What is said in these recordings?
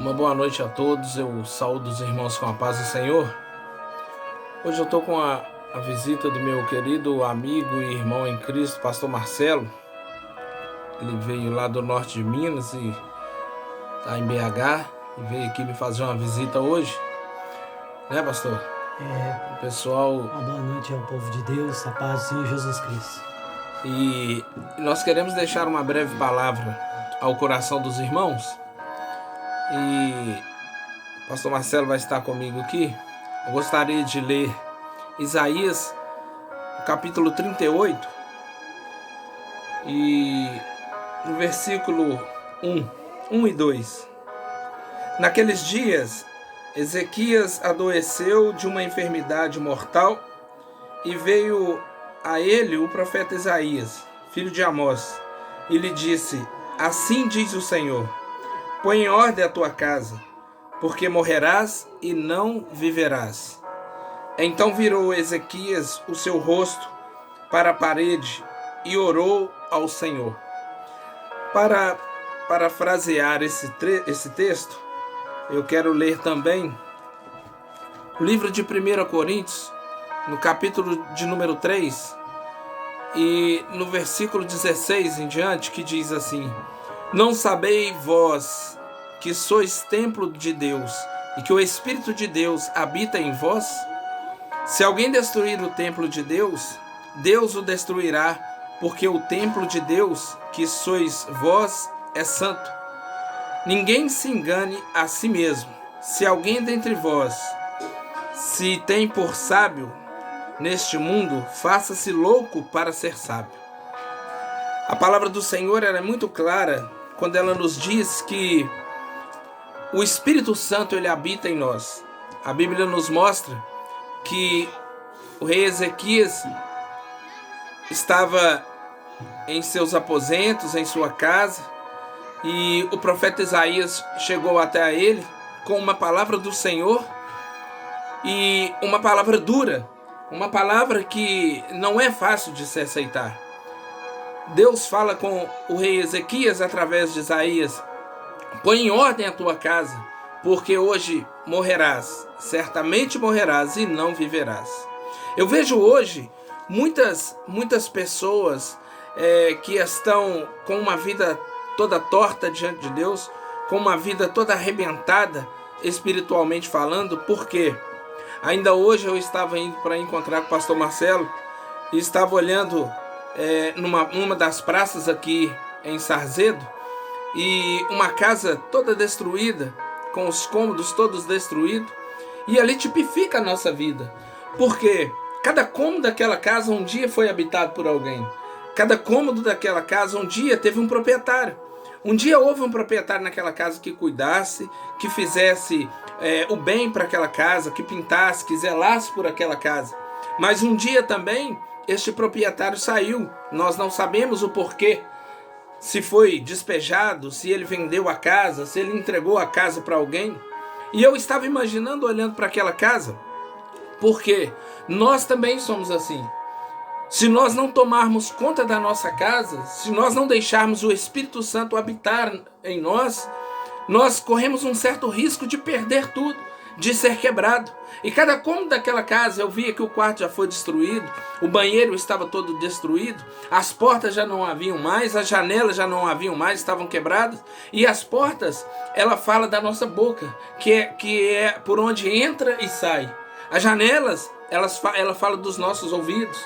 Uma boa noite a todos, eu saúdo os irmãos com a paz do Senhor. Hoje eu estou com a visita do meu querido amigo e irmão em Cristo, pastor Marcelo. Ele veio lá do norte de Minas e está em BH e veio aqui me fazer uma visita hoje. Né, pastor? O pessoal... Uma boa noite ao povo de Deus, a paz do Senhor Jesus Cristo. E nós queremos deixar uma breve palavra ao coração dos irmãos. E o pastor Marcelo vai estar comigo aqui. Eu gostaria de ler Isaías, capítulo 38, e no versículo 1 e 2. Naqueles dias, Ezequias adoeceu de uma enfermidade mortal e veio a ele o profeta Isaías, filho de Amós, e lhe disse: Assim diz o Senhor, põe em ordem a tua casa, porque morrerás e não viverás. Então virou Ezequias o seu rosto para a parede e orou ao Senhor. Para parafrasear esse texto, eu quero ler também o livro de 1 Coríntios, no capítulo de número 3, e no versículo 16 em diante, que diz assim: Não sabeis vós que sois templo de Deus e que o Espírito de Deus habita em vós? Se alguém destruir o templo de Deus, Deus o destruirá, porque o templo de Deus, que sois vós, é santo. Ninguém se engane a si mesmo. Se alguém dentre vós se tem por sábio neste mundo, faça-se louco para ser sábio. A palavra do Senhor é muito clara quando ela nos diz que o Espírito Santo ele habita em nós. A Bíblia nos mostra que o rei Ezequias estava em seus aposentos, em sua casa, e o profeta Isaías chegou até ele com uma palavra do Senhor, e uma palavra dura, uma palavra que não é fácil de se aceitar. Deus fala com o rei Ezequias através de Isaías: põe em ordem a tua casa, porque hoje morrerás, certamente morrerás e não viverás. Eu vejo hoje muitas pessoas que estão com uma vida toda torta diante de Deus, com uma vida toda arrebentada espiritualmente falando. Por quê? Ainda hoje eu estava indo para encontrar com o pastor Marcelo e estava olhando numa das praças aqui em Sarzedo, e uma casa toda destruída, com os cômodos todos destruídos, e ali tipifica a nossa vida, porque cada cômodo daquela casa um dia foi habitado por alguém, cada cômodo daquela casa um dia teve um proprietário, um dia houve um proprietário naquela casa que cuidasse, que fizesse o bem para aquela casa, que pintasse, que zelasse por aquela casa, mas um dia também este proprietário saiu, nós não sabemos o porquê. Se foi despejado, se ele vendeu a casa, se ele entregou a casa para alguém. E eu estava imaginando, olhando para aquela casa, porque nós também somos assim. Se nós não tomarmos conta da nossa casa, se nós não deixarmos o Espírito Santo habitar em nós, nós corremos um certo risco de perder tudo, de ser quebrado. E cada cômodo daquela casa eu via que o quarto já foi destruído, o banheiro estava todo destruído, as portas já não haviam mais, as janelas já não haviam mais, estavam quebradas. E as portas, ela fala da nossa boca, que é por onde entra e sai. As janelas, ela fala dos nossos ouvidos.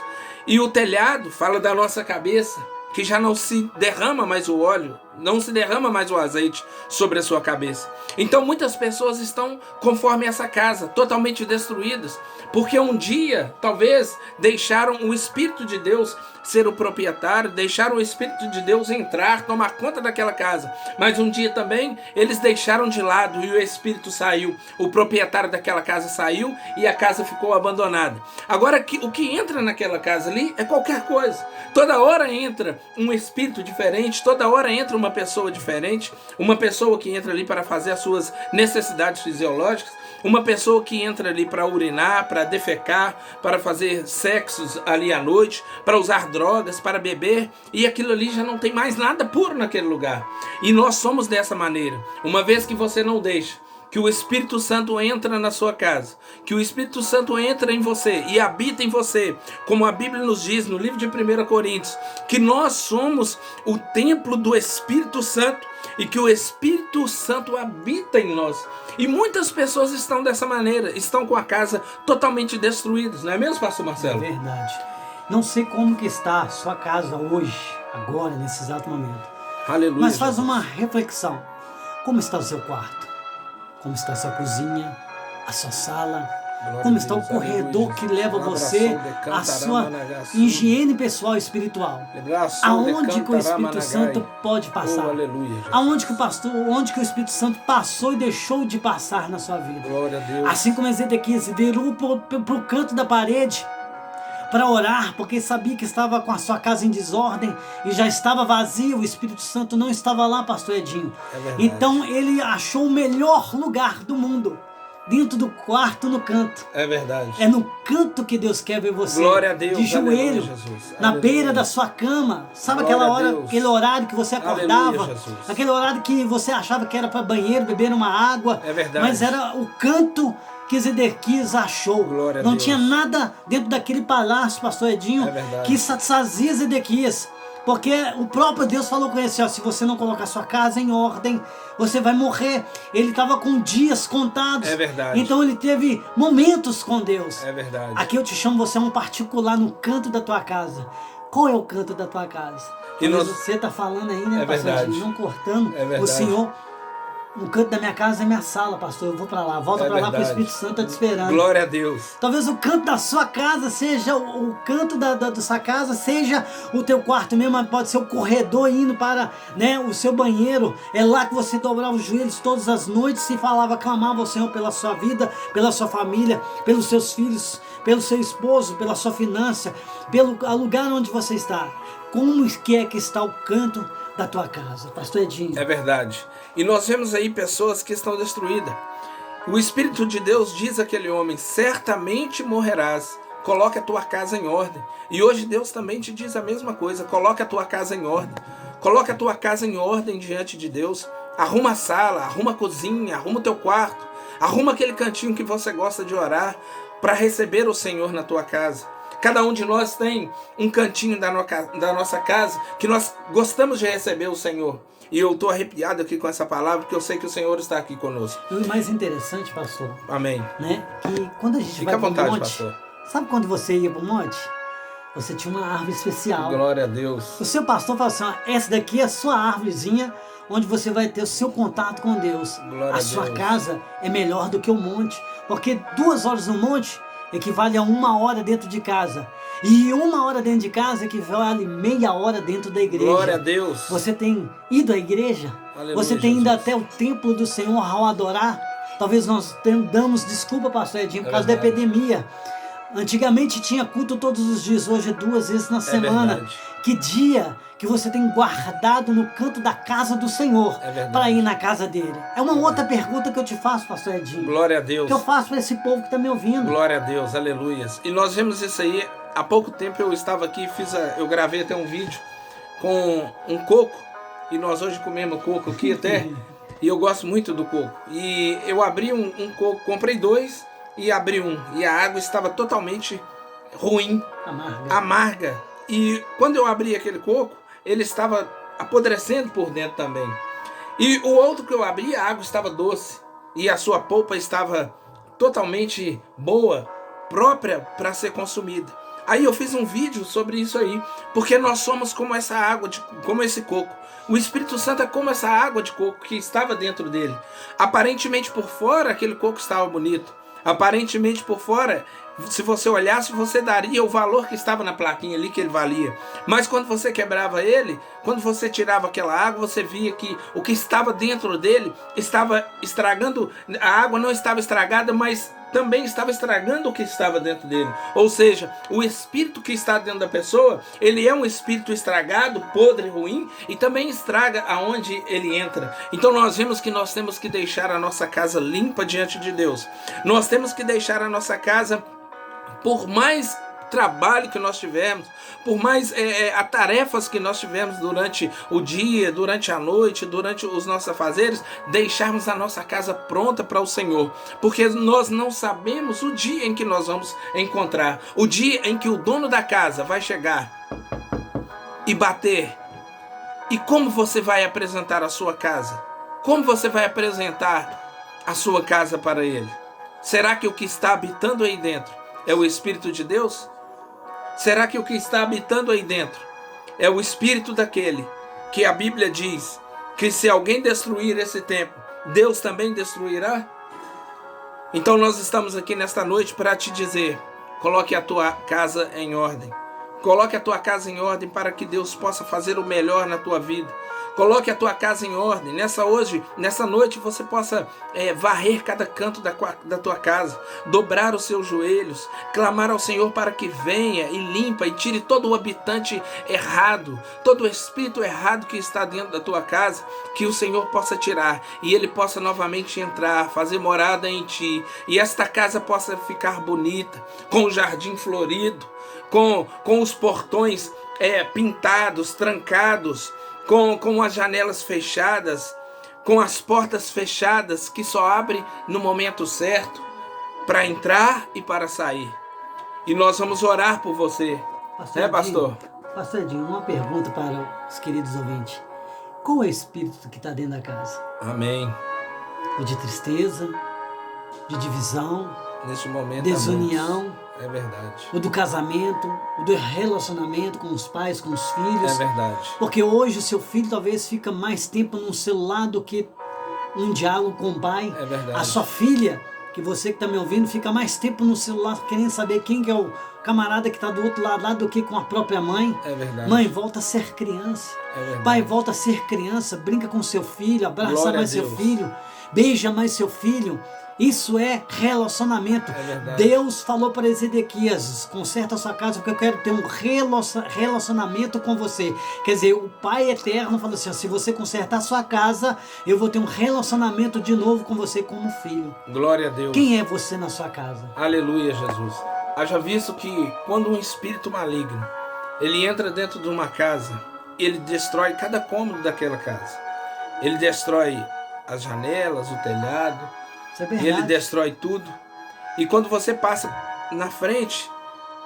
E o telhado fala da nossa cabeça, que já não se derrama mais o óleo, não se derrama mais o azeite sobre a sua cabeça. Então muitas pessoas estão conforme essa casa, totalmente destruídas, porque um dia, talvez, deixaram o Espírito de Deus ser o proprietário, deixaram o Espírito de Deus entrar, tomar conta daquela casa, mas um dia também eles deixaram de lado e o Espírito saiu, o proprietário daquela casa saiu e a casa ficou abandonada. Agora, o que entra naquela casa ali é qualquer coisa, toda hora entra um espírito diferente, toda hora entra uma pessoa diferente, uma pessoa que entra ali para fazer as suas necessidades fisiológicas, Uma pessoa que entra ali para urinar, para defecar, para fazer sexos ali à noite, para usar drogas, para beber, e aquilo ali já não tem mais nada puro naquele lugar. E nós somos dessa maneira. Uma vez que você não deixa que o Espírito Santo entra na sua casa, que o Espírito Santo entra em você e habita em você, como a Bíblia nos diz no livro de 1 Coríntios, que nós somos o templo do Espírito Santo e que o Espírito Santo habita em nós. E muitas pessoas estão dessa maneira, estão com a casa totalmente destruídas, não é mesmo, pastor Marcelo? É verdade. Não sei como que está a sua casa hoje, agora, nesse exato momento. Aleluia. Mas faz uma reflexão. Como está o seu quarto? Como está a sua cozinha? A sua sala? Como está o corredor que leva você à sua higiene pessoal e espiritual? Aonde que o Espírito Santo pode passar? Aonde que o pastor, onde que o Espírito Santo passou e deixou de passar na sua vida? Assim como Ezequias virou para o canto da parede para orar, porque sabia que estava com a sua casa em desordem e já estava vazio, o Espírito Santo não estava lá, pastor Edinho. Então ele achou o melhor lugar do mundo, dentro do quarto, no canto. É verdade. É no canto que Deus quer ver você. Glória a Deus. De joelho, Aleluia, Jesus. na Aleluia. beira da sua cama. Sabe aquela hora, aquele horário que você acordava? Aleluia, Jesus. Aquele horário que você achava que era para banheiro, beber uma água. É verdade. Mas era o canto que Ezequias achou. Glória a Não Deus. tinha nada dentro daquele palácio, pastor Edinho, que satisfazia Ezequias. Porque o próprio Deus falou com ele assim, ó, se você não colocar sua casa em ordem, você vai morrer. Ele estava com dias contados. É verdade. Então ele teve momentos com Deus. É verdade. Aqui eu te chamo você a um particular no canto da tua casa. Qual é o canto da tua casa? E nós... Você está falando aí, né, é pastor verdade. Edinho, não cortando. É verdade. O Senhor... No canto da minha casa é minha sala, pastor. Eu vou para lá. Volta para lá porque o Espírito Santo está te esperando. Glória a Deus. Talvez o canto da sua casa seja o canto da sua casa, seja o teu quarto mesmo, mas pode ser o corredor indo para, né, o seu banheiro. É lá que você dobrava os joelhos todas as noites e falava, clamava ao Senhor pela sua vida, pela sua família, pelos seus filhos, pelo seu esposo, pela sua finança, pelo lugar onde você está. Como que é que está o canto da tua casa, pastor Edinho? É verdade. E nós vemos aí pessoas que estão destruídas. O Espírito de Deus diz àquele homem, certamente morrerás, coloque a tua casa em ordem. E hoje Deus também te diz a mesma coisa, coloque a tua casa em ordem. Coloque a tua casa em ordem diante de Deus. Arruma a sala, arruma a cozinha, arruma o teu quarto. Arruma aquele cantinho que você gosta de orar para receber o Senhor na tua casa. Cada um de nós tem um cantinho da nossa casa que nós gostamos de receber o Senhor. E eu estou arrepiado aqui com essa palavra, porque eu sei que o Senhor está aqui conosco. E o mais interessante, pastor, Amém. né, que quando a gente Fica vai à para o vontade, monte, pastor. sabe quando você ia para o monte? Você tinha uma árvore especial. Glória a Deus. O seu pastor falou assim, ó, essa daqui é a sua árvorezinha, onde você vai ter o seu contato com Deus. Glória a a sua Deus. casa é melhor do que o monte, porque 2 horas no monte equivale a 1 hora dentro de casa. E 1 hora dentro de casa equivale meia hora dentro da igreja. Glória a Deus. Você tem ido à igreja? Aleluia, Você tem ido Jesus. até o templo do Senhor ao adorar? Talvez nós damos desculpa, pastor Edinho, por causa da verdade. epidemia. Antigamente tinha culto todos os dias, hoje é 2 vezes na semana. verdade. Que dia que você tem guardado no canto da casa do Senhor verdade. para ir na casa dele? É uma outra pergunta que eu te faço, pastor Edinho. Glória a Deus. Que eu faço para esse povo que está me ouvindo. Glória a Deus, aleluias. E nós vemos isso aí, há pouco tempo eu estava aqui, eu gravei até um vídeo com um coco, e nós hoje comemos coco aqui até, e eu gosto muito do coco. E eu abri um coco, comprei 2 e abri um, e a água estava totalmente ruim, amarga. E quando eu abri aquele coco, ele estava apodrecendo por dentro também. E o outro que eu abri, a água estava doce, e a sua polpa estava totalmente boa, própria para ser consumida. Aí eu fiz um vídeo sobre isso aí, porque nós somos como essa água, como esse coco. O Espírito Santo é como essa água de coco que estava dentro dele. Aparentemente por fora aquele coco estava bonito. Aparentemente por fora Se você olhasse, você daria o valor que estava na plaquinha ali, que ele valia. Mas quando você quebrava ele, quando você tirava aquela água, você via que o que estava dentro dele estava estragando. A água não estava estragada, mas também estava estragando o que estava dentro dele. Ou seja, o espírito que está dentro da pessoa, ele é um espírito estragado, podre, ruim, e também estraga aonde ele entra. Então nós vemos que nós temos que deixar a nossa casa limpa diante de Deus. Nós temos que deixar a nossa casa, por mais trabalho que nós tivermos, por mais tarefas que nós tivermos durante o dia, durante a noite, durante os nossos afazeres, deixarmos a nossa casa pronta para o Senhor, porque nós não sabemos o dia em que nós vamos encontrar, o dia em que o dono da casa vai chegar e bater. E como você vai apresentar a sua casa? Como você vai apresentar a sua casa para ele? Será que o que está habitando aí dentro é o Espírito de Deus? Será que o que está habitando aí dentro é o espírito daquele que a Bíblia diz que se alguém destruir esse templo, Deus também destruirá? Então nós estamos aqui nesta noite para te dizer: coloque a tua casa em ordem. Coloque a tua casa em ordem para que Deus possa fazer o melhor na tua vida. Coloque a tua casa em ordem. Nessa noite você possa varrer cada canto da tua casa, dobrar os seus joelhos, clamar ao Senhor para que venha e limpa e tire todo o habitante errado, todo o espírito errado que está dentro da tua casa, que o Senhor possa tirar e Ele possa novamente entrar, fazer morada em ti, e esta casa possa ficar bonita, com o jardim florido, com os portões pintados, trancados, com as janelas fechadas, com as portas fechadas, que só abre no momento certo, para entrar e para sair. E nós vamos orar por você, né, pastor? Pastor Edinho, uma pergunta para os queridos ouvintes. Qual é o espírito que está dentro da casa? Amém. O de tristeza, de divisão, neste momento, desunião. É verdade. O do casamento, o do relacionamento com os pais, com os filhos. É verdade. Porque hoje o seu filho talvez fica mais tempo no celular do que um diálogo com o pai. É verdade. A sua filha, que você que está me ouvindo, fica mais tempo no celular querendo saber quem que é o camarada que está do outro lado lá do que com a própria mãe. É verdade. Mãe, volta a ser criança. É verdade. Pai, volta a ser criança. Brinca com seu filho, abraça Glória mais seu filho, beija mais seu filho. Isso é relacionamento. É verdade. Deus falou para Ezequias: conserta a sua casa porque eu quero ter um relacionamento com você. Quer dizer, o Pai Eterno falou assim: se você consertar a sua casa, eu vou ter um relacionamento de novo com você como filho. Glória a Deus. Quem é você na sua casa? Aleluia, Jesus. Haja visto que quando um espírito maligno ele entra dentro de uma casa, ele destrói cada cômodo daquela casa. Ele destrói as janelas, o telhado. E ele destrói tudo. E quando você passa na frente,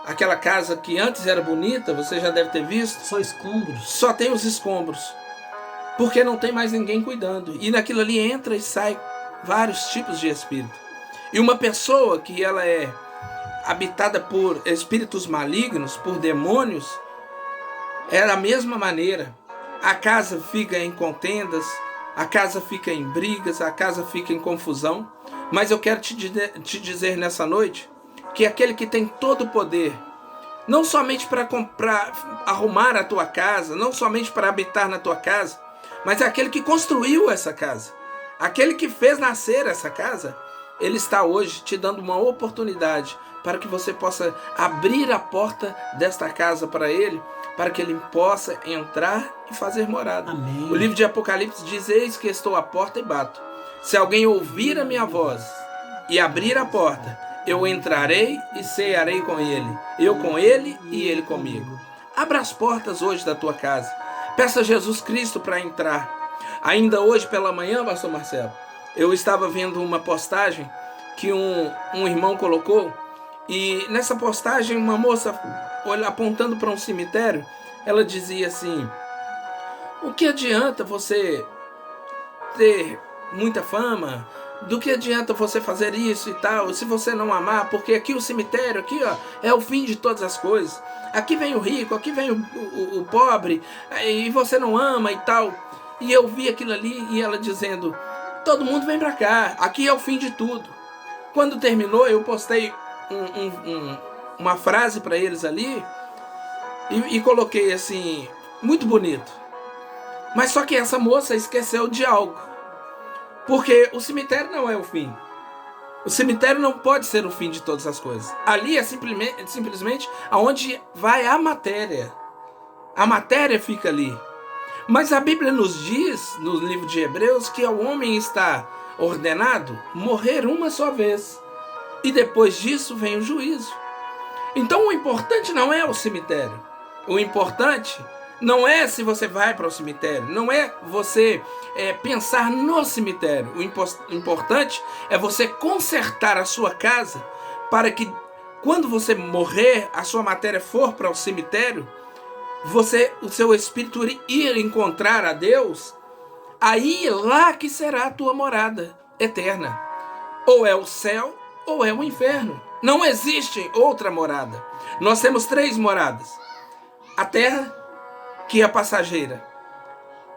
aquela casa que antes era bonita, você já deve ter visto. Só escombros. Só tem os escombros. Porque não tem mais ninguém cuidando. E naquilo ali entra e sai vários tipos de espírito. E uma pessoa que ela é habitada por espíritos malignos, por demônios, é da mesma maneira. A casa fica em contendas, a casa fica em brigas, a casa fica em confusão. Mas eu quero te dizer nessa noite que aquele que tem todo o poder, não somente para arrumar a tua casa, não somente para habitar na tua casa, mas é aquele que construiu essa casa, aquele que fez nascer essa casa, ele está hoje te dando uma oportunidade para que você possa abrir a porta desta casa para ele, para que ele possa entrar e fazer morada. Amém. O livro de Apocalipse diz: eis que estou à porta e bato. Se alguém ouvir a minha voz e abrir a porta, eu entrarei e cearei com ele, eu com ele e ele comigo. Abra as portas hoje da tua casa. Peça a Jesus Cristo para entrar. Ainda hoje pela manhã, pastor Marcelo, eu estava vendo uma postagem que um irmão colocou, e nessa postagem uma moça apontando para um cemitério, ela dizia assim: o que adianta você ter muita fama? Do que adianta você fazer isso e tal, se você não amar? Porque aqui o cemitério, aqui ó, é o fim de todas as coisas. Aqui vem o rico, aqui vem o pobre, e você não ama e tal. E eu vi aquilo ali e ela dizendo: todo mundo vem pra cá, aqui é o fim de tudo. Quando terminou, eu postei uma frase para eles ali e coloquei assim, muito bonito. Mas só que essa moça esqueceu de algo. Porque o cemitério não é o fim. O cemitério não pode ser o fim de todas as coisas. Ali é simplesmente aonde vai a matéria. A matéria fica ali. Mas a Bíblia nos diz, no livro de Hebreus, que o homem está ordenado morrer uma só vez. E depois disso vem o juízo. Então o importante não é o cemitério. O importante não é se você vai para o cemitério. Não é você pensar no cemitério. O importante é você consertar a sua casa para que quando você morrer, a sua matéria for para o cemitério, o seu espírito ir encontrar a Deus, aí lá que será a tua morada eterna. Ou é o céu, ou é o inferno. Não existe outra morada. Nós temos 3 moradas. A terra, que é passageira.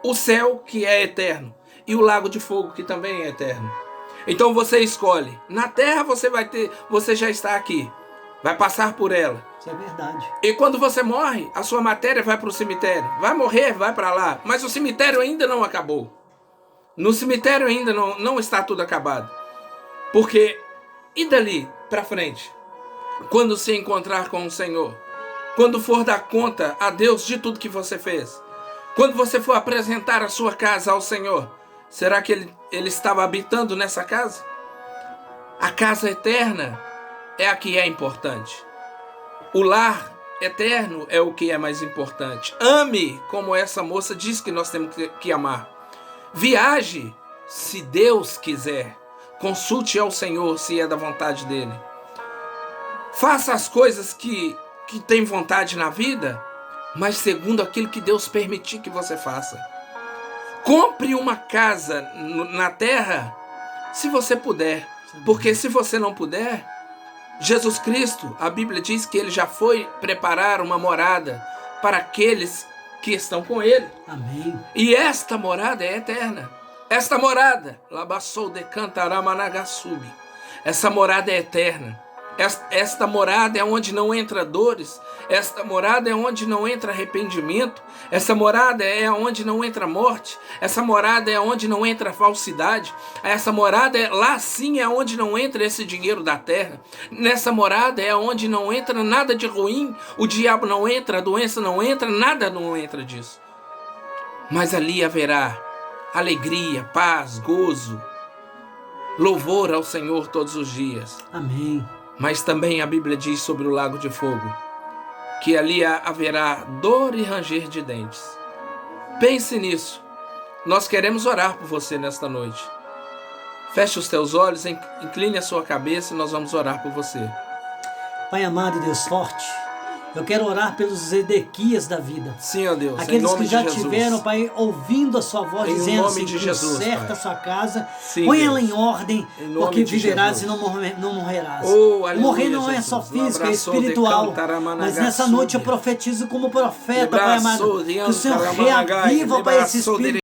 O céu, que é eterno. E o lago de fogo, que também é eterno. Então você escolhe. Na terra você já está aqui. Vai passar por ela. Isso é verdade. E quando você morre, a sua matéria vai para o cemitério. Vai morrer, vai para lá. Mas o cemitério ainda não acabou. No cemitério ainda não está tudo acabado. Porque, e dali para frente? Quando se encontrar com o Senhor? Quando for dar conta a Deus de tudo que você fez? Quando você for apresentar a sua casa ao Senhor? Será que ele estava habitando nessa casa? A casa eterna é a que é importante. O lar eterno é o que é mais importante. Ame como essa moça diz que nós temos que amar. Viaje se Deus quiser. Consulte ao Senhor se é da vontade dele. Faça as coisas que tem vontade na vida, mas segundo aquilo que Deus permitir que você faça. Compre uma casa na terra se você puder. Porque se você não puder, Jesus Cristo, a Bíblia diz que ele já foi preparar uma morada para aqueles que estão com ele. Amém. E esta morada é eterna. Esta morada, Labassou de Cantaramanagassubi, essa morada é eterna. Esta morada é onde não entra dores. Esta morada é onde não entra arrependimento. Essa morada é onde não entra morte. Essa morada é onde não entra falsidade. Essa morada lá sim é onde não entra esse dinheiro da terra. Nessa morada é onde não entra nada de ruim. O diabo não entra, a doença não entra, nada não entra disso. Mas ali haverá alegria, paz, gozo, louvor ao Senhor todos os dias. Amém. Mas também a Bíblia diz sobre o lago de fogo, que ali haverá dor e ranger de dentes. Pense nisso. Nós queremos orar por você nesta noite. Feche os teus olhos, incline a sua cabeça e nós vamos orar por você. Pai amado e Deus forte, eu quero orar pelos Ezequias da vida. Sim, ó Deus, aqueles em nome que já de Jesus. tiveram, Pai, ouvindo a sua voz, Em dizendo nome assim, de Jesus, conserta Pai. a sua casa, Sim, põe Deus. ela em ordem, Em nome porque de viverás Jesus. e não morrerás. Oh, aleluia, Morrer não é Jesus. só física, é Abraçou de espiritual. Cantaramanagassubi. Mas nessa noite eu profetizo como profeta, Pai amado, Abraçou de que o Senhor Antaramanagai. reaviva, Pai, esse Abraçou de espírito